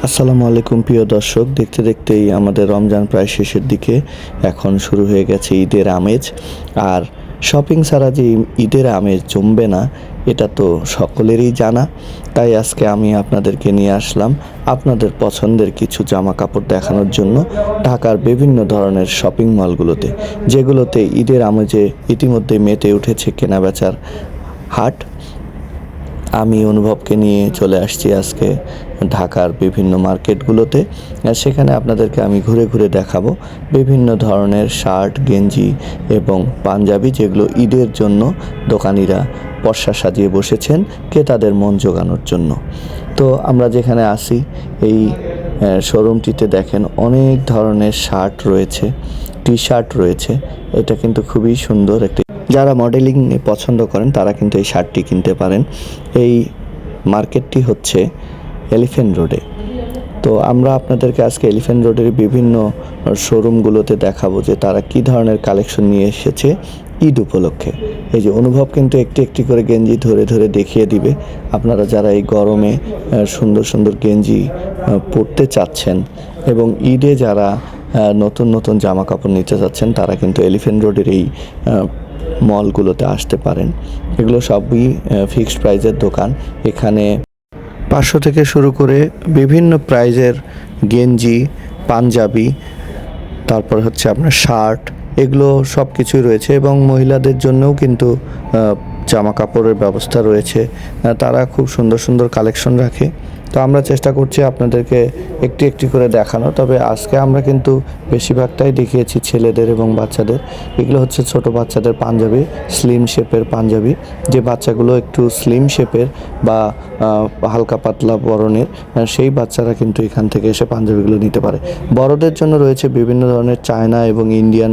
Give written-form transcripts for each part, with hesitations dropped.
আসসালামু আলাইকুম প্রিয় দর্শক, দেখতে দেখতেই আমাদের রমজান প্রায় শেষের দিকে। এখন শুরু হয়ে গেছে ঈদের আমেজ। আর শপিং ছাড়া যে ঈদের আমেজ জমবে না এটা তো সকলেরই জানা। তাই আজকে আমি আপনাদেরকে নিয়ে আসলাম আপনাদের পছন্দের কিছু জামা কাপড় দেখানোর জন্য ঢাকার বিভিন্ন ধরনের শপিং মলগুলোতে, যেগুলোতে ঈদের আমেজে ইতিমধ্যে মেতে উঠেছে কেনাবেচার হাট। আমি অনুভবকে নিয়ে চলে আসছি আজকে ঢাকার বিভিন্ন মার্কেটগুলোতে। সেখানে আপনাদেরকে আমি ঘুরে ঘুরে দেখাবো বিভিন্ন ধরনের শার্ট, গেঞ্জি এবং পাঞ্জাবি, যেগুলো ঈদের জন্য দোকানিরা পসরা সাজিয়ে বসেছেন ক্রেতাদের মন জোগানোর জন্য। তো আমরা যেখানে আসি এই শোরুমটিতে দেখেন অনেক ধরনের শার্ট রয়েছে, টি শার্ট রয়েছে। এটা কিন্তু খুবই সুন্দর একটি, যারা মডেলিং পছন্দ করেন তারা কিন্তু এই শার্টটি কিনতে পারেন। এই মার্কেটটি হচ্ছে এলিফ্যান্ট রোডে। তো আমরা আপনাদেরকে আজকে এলিফ্যান্ট রোডের বিভিন্ন শোরুমগুলোতে দেখাবো যে তারা কি ধরনের কালেকশন নিয়ে এসেছে ঈদ উপলক্ষে। এই যে অনুভব কিন্তু একটি একটি করে গেঞ্জি ধরে ধরে দেখিয়ে দিবে। আপনারা যারা এই গরমে সুন্দর সুন্দর গেঞ্জি পরতে চাচ্ছেন এবং ঈদে যারা নতুন নতুন জামা কাপড় নিতে চাচ্ছেন, তারা কিন্তু এলিফ্যান্ট রোডের এই মলগুলোতে আসতে পারেন। এগুলো সবই ফিক্সড প্রাইজের দোকান। এখানে 500 থেকে শুরু করে বিভিন্ন প্রাইজের গেঞ্জি, পাঞ্জাবি, তারপর হচ্ছে আপনার শার্ট, এগুলো সব কিছুই রয়েছে এবং মহিলাদের জন্যও কিন্তু জামা কাপড়ের ব্যবস্থা রয়েছে। তারা খুব সুন্দর সুন্দর কালেকশন রাখে। তো আমরা চেষ্টা করছি আপনাদেরকে একটি একটি করে দেখানো। তবে আজকে আমরা কিন্তু বেশিরভাগটাই দেখিয়েছি ছেলেদের এবং বাচ্চাদের। এগুলো হচ্ছে ছোট বাচ্চাদের পাঞ্জাবি, স্লিম শেপের পাঞ্জাবি, যে বাচ্চাগুলো একটু স্লিম শেপের বা হালকা পাতলা বরণের, সেই বাচ্চারা কিন্তু এখান থেকে এসে পাঞ্জাবিগুলো নিতে পারে। বড়দের জন্য রয়েছে বিভিন্ন ধরনের চায়না এবং ইন্ডিয়ান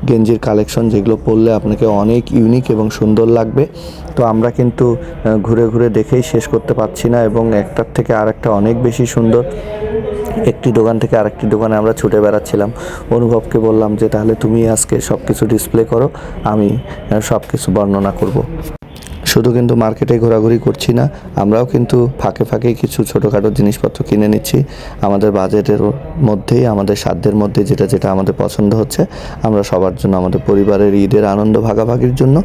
গেঞ্জির কালেকশন, যেগুলো পরলে আপনাকে অনেক ইউনিক এবং সুন্দর লাগবে। তো আমরা কিন্তু ঘুরে ঘুরে দেখেই শেষ করতে পারছি না এবং একটার থেকে আরেকটা অনেক বেশি সুন্দর। একটি দোকান থেকে আরেকটি দোকানে আমরা ছুটে বেড়াচ্ছিলাম। অনুভবকে বললাম যে তাহলে তুমি আজকে সব কিছু ডিসপ্লে করো, আমি সব কিছু বর্ণনা করব। শুধু কিন্তু মার্কেটে ঘোরাঘুরি করছি না, আমরাও কিন্তু ফাঁকে ফাঁকে কিছু ছোটোখাটো জিনিসপত্র কিনে নিচ্ছি আমাদের বাজেটের মধ্যেই, আমাদের সাধ্যের মধ্যে, যেটা যেটা আমাদের পছন্দ হচ্ছে আমরা সবার জন্য, আমাদের পরিবারের ঈদের আনন্দ ভাগাভাগির জন্য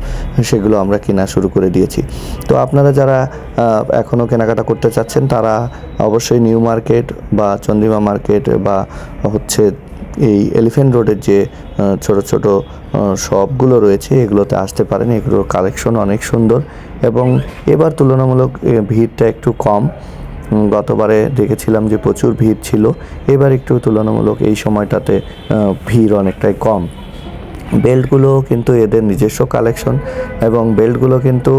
সেগুলো আমরা কেনা শুরু করে দিয়েছি। তো আপনারা যারা এখনও কেনাকাটা করতে চাচ্ছেন তারা অবশ্যই নিউ মার্কেট বা চন্দ্রিমা মার্কেট বা হচ্ছে এই এলিফ্যান্ট রোডের যে ছোট ছোট শপগুলো রয়েছে এগুলোতে আসতে পারেন। এগুলোর কালেকশন অনেক সুন্দর এবং এবার তুলনামূলক ভিড়টা একটু কম। গতবারে দেখেছিলাম যে প্রচুর ভিড় ছিল, এবার একটু তুলনামূলক এই সময়টাতে ভিড় অনেকটাই কম। বেল্টগুলো কিন্তু এদের নিজস্ব কালেকশন এবং বেল্টগুলো কিন্তু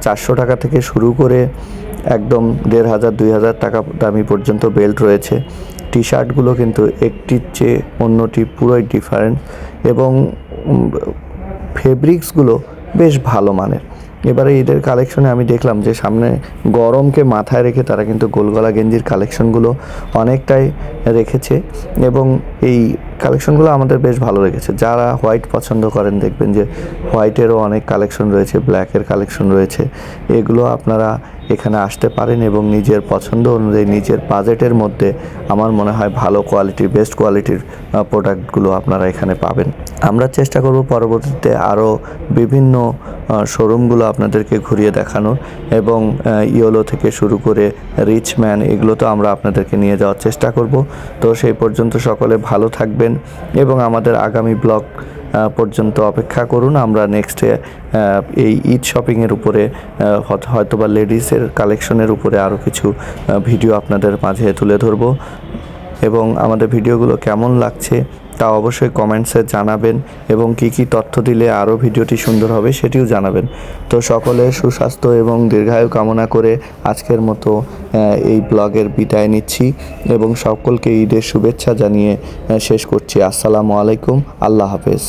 400 টাকা থেকে শুরু করে একদম 1500-2000 টাকা দামি পর্যন্ত বেল্ট রয়েছে। টি শার্টগুলো কিন্তু একটির চেয়ে অন্যটি পুরোই ডিফারেন্ট এবং ফেব্রিক্সগুলো বেশ ভালো মানের। এবারে ঈদের কালেকশনে আমি দেখলাম যে সামনে গরমকে মাথায় রেখে তারা কিন্তু গোলগলা গেঞ্জির কালেকশনগুলো অনেকটাই রেখেছে এবং এই কালেকশনগুলো আমাদের বেশ ভালো লেগেছে। যারা হোয়াইট পছন্দ করেন দেখবেন যে হোয়াইটেরও অনেক কালেকশন রয়েছে, ব্ল্যাকের কালেকশন রয়েছে। এগুলো আপনারা এখানে আসতে পারেন এবং নিজের পছন্দ অনুযায়ী নিজের বাজেটের মধ্যে আমার মনে হয় ভালো কোয়ালিটির, বেস্ট কোয়ালিটির প্রোডাক্টগুলো আপনারা এখানে পাবেন। আমরা চেষ্টা করব পরবর্তীতে আরও বিভিন্ন শোরুমগুলো আপনাদেরকে ঘুরিয়ে দেখানোর এবং ইয়োলো থেকে শুরু করে রিচম্যান, এগুলো তো আমরা আপনাদেরকে নিয়ে যাওয়ার চেষ্টা করব। তো সেই পর্যন্ত সকলে ভালো থাকবেন এবং আমাদের আগামী ব্লগ পর্যন্ত অপেক্ষা করুন। আমরা নেক্সটে এই ঈদ শপিংয়ের উপরে হয়তোবা লেডিসের কালেকশনের উপরে আরও কিছু ভিডিও আপনাদের মাঝে তুলে ধরব এবং আমাদের ভিডিওগুলো কেমন লাগছে তা অবশ্যই কমেন্টসে জানাবেন এবং কি কি তথ্য দিলে আরও ভিডিওটি সুন্দর হবে সেটিও জানাবেন। তো সকলে সুস্বাস্থ্য এবং দীর্ঘায়ু কামনা করে আজকের মতো এই ব্লগের বিদায় নিচ্ছি এবং সকলকে ঈদের শুভেচ্ছা জানিয়ে শেষ করছি। আসসালামু আলাইকুম, আল্লাহ হাফেজ।